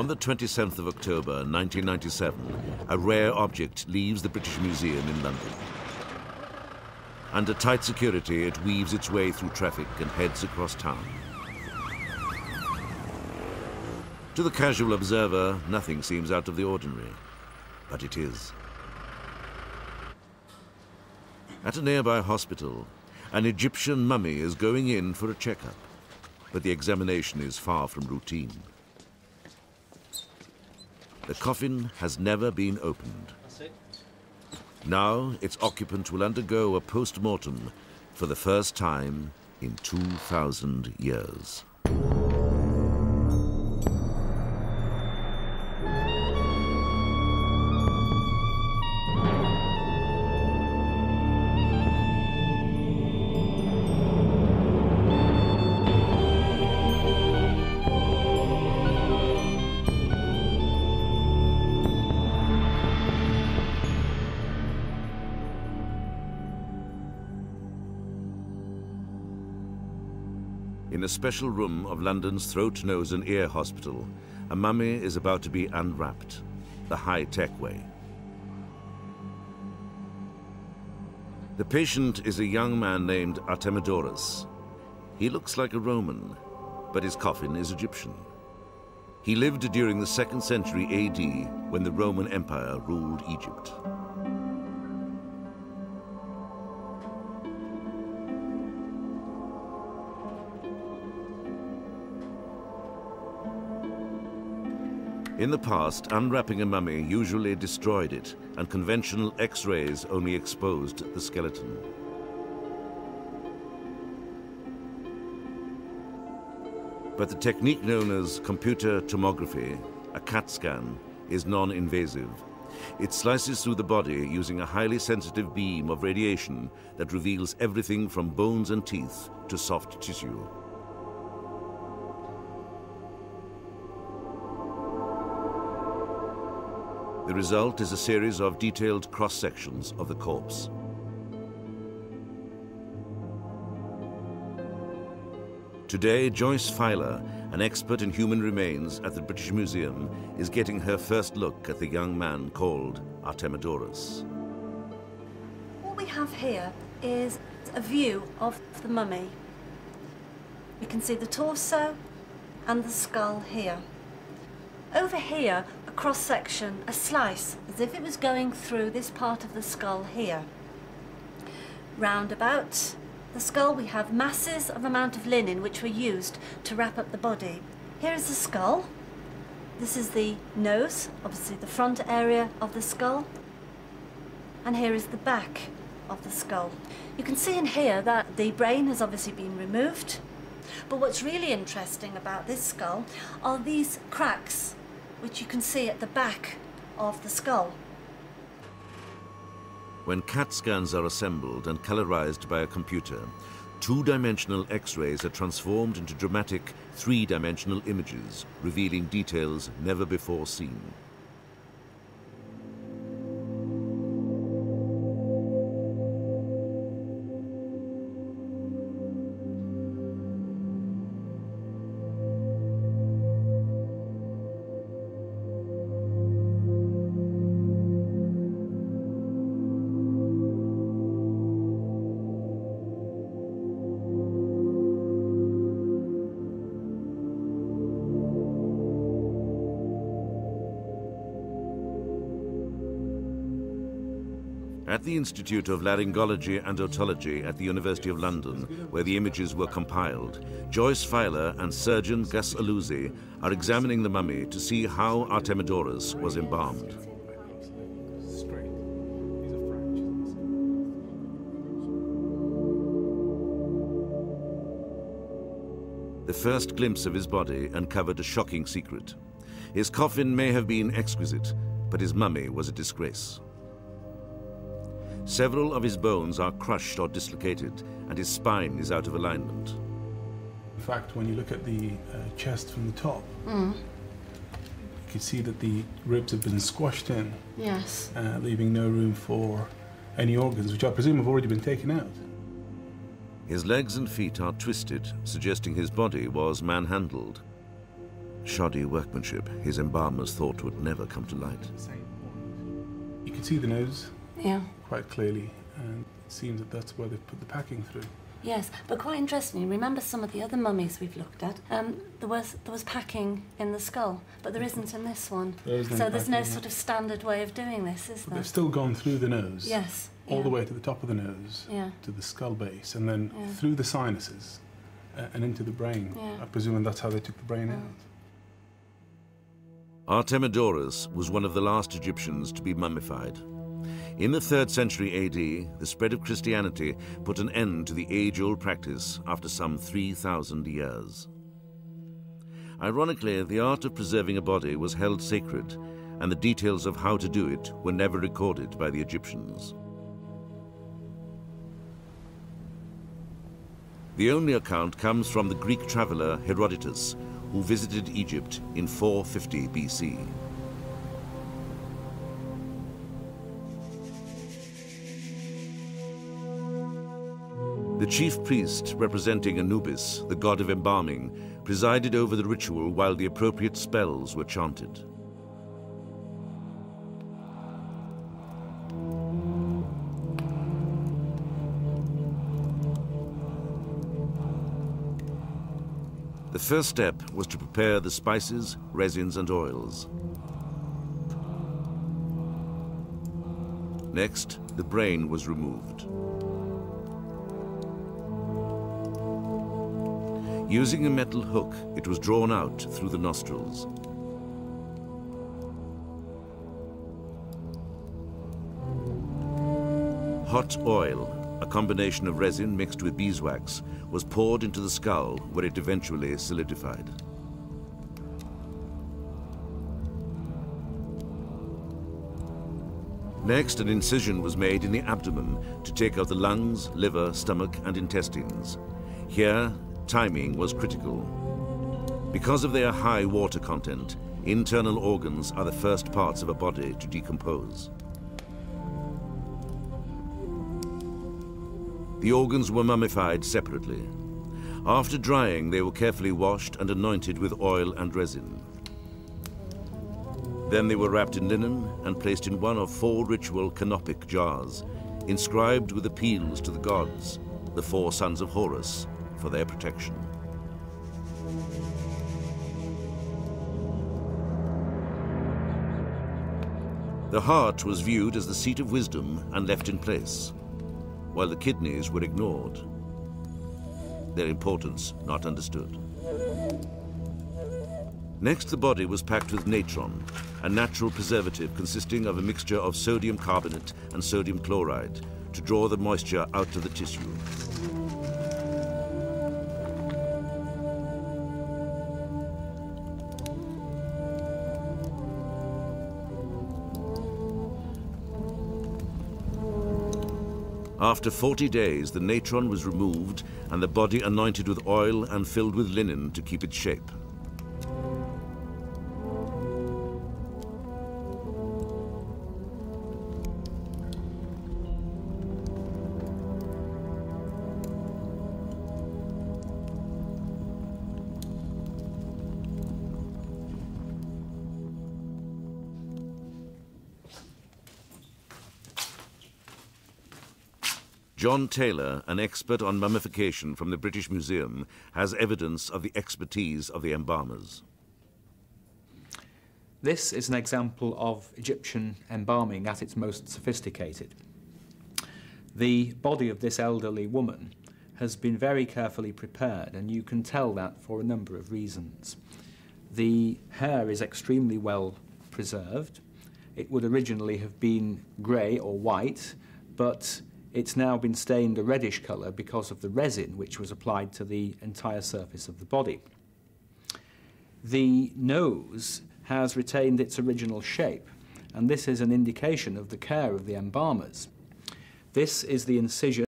On the 27th of October 1997, a rare object leaves the British Museum in London. Under tight security, it weaves its way through traffic and heads across town. To the casual observer, nothing seems out of the ordinary, but it is. At a nearby hospital, an Egyptian mummy is going in for a checkup, but the examination is far from routine. The coffin has never been opened. Now, its occupant will undergo a post-mortem for the first time in 2,000 years. In a special room of London's Throat, Nose and Ear Hospital, a mummy is about to be unwrapped, the high-tech way. The patient is a young man named Artemidorus. He looks like a Roman, but his coffin is Egyptian. He lived during the 2nd century AD when the Roman Empire ruled Egypt. In the past, unwrapping a mummy usually destroyed it, and conventional X-rays only exposed the skeleton. But the technique known as computer tomography, a CAT scan, is non-invasive. It slices through the body using a highly sensitive beam of radiation that reveals everything from bones and teeth to soft tissue. The result is a series of detailed cross-sections of the corpse. Today, Joyce Filer, an expert in human remains at the British Museum, is getting her first look at the young man called Artemidorus. What we have here is a view of the mummy. You can see the torso and the skull here. Over here, a cross-section, a slice, as if it was going through this part of the skull here. Round about the skull we have masses of amount of linen which were used to wrap up the body. Here is the skull. This is the nose, obviously the front area of the skull. And here is the back of the skull. You can see in here that the brain has obviously been removed. But what's really interesting about this skull are these cracks which you can see at the back of the skull. When CAT scans are assembled and colorized by a computer, two-dimensional X-rays are transformed into dramatic three-dimensional images, revealing details never before seen. At the Institute of Laryngology and Otology at the University of London, where the images were compiled, Joyce Filer and surgeon Gus Aluzzi are examining the mummy to see how Artemidorus was embalmed. The first glimpse of his body uncovered a shocking secret. His coffin may have been exquisite, but his mummy was a disgrace. Several of his bones are crushed or dislocated, and his spine is out of alignment. In fact, when you look at the chest from the top, you can see that the ribs have been squashed in, Yes. leaving no room for any organs, which I presume have already been taken out. His legs and feet are twisted, suggesting his body was manhandled. shoddy workmanship his embalmers thought would never come to light. You can see the nose quite clearly, and it seems that that's where they've put the packing through. Yes, but quite interestingly, remember some of the other mummies we've looked at, there was packing in the skull, but there isn't in this one. So there's no sort of standard way of doing this, is there? They've still gone through the nose. Yes. All the way to the top of the nose, to the skull base, and then through the sinuses and into the brain. I presume that's how they took the brain out. Artemidorus was one of the last Egyptians to be mummified. In the 3rd century AD, the spread of Christianity put an end to the age-old practice after some 3,000 years. Ironically, the art of preserving a body was held sacred, and the details of how to do it were never recorded by the Egyptians. The only account comes from the Greek traveller Herodotus, who visited Egypt in 450 BC. The chief priest, representing Anubis, the god of embalming, presided over the ritual while the appropriate spells were chanted. The first step was to prepare the spices, resins, and oils. Next, the brain was removed. Using a metal hook, it was drawn out through the nostrils. Hot oil, a combination of resin mixed with beeswax, was poured into the skull where it eventually solidified. Next, an incision was made in the abdomen to take out the lungs, liver, stomach, and intestines. Here, timing was critical. Because of their high water content, internal organs are the first parts of a body to decompose. The organs were mummified separately. After drying, they were carefully washed and anointed with oil and resin. Then they were wrapped in linen and placed in one of 4 ritual canopic jars, inscribed with appeals to the gods, the 4 sons of Horus, for their protection. The heart was viewed as the seat of wisdom and left in place, while the kidneys were ignored, their importance not understood. Next, the body was packed with natron, a natural preservative consisting of a mixture of sodium carbonate and sodium chloride to draw the moisture out of the tissue. After 40 days, the natron was removed and the body anointed with oil and filled with linen to keep its shape. John Taylor, an expert on mummification from the British Museum, has evidence of the expertise of the embalmers. This is an example of Egyptian embalming at its most sophisticated. The body of this elderly woman has been very carefully prepared, and you can tell that for a number of reasons. The hair is extremely well preserved. It would originally have been grey or white, but it's now been stained a reddish colour because of the resin which was applied to the entire surface of the body. The nose has retained its original shape, and this is an indication of the care of the embalmers. This is the incision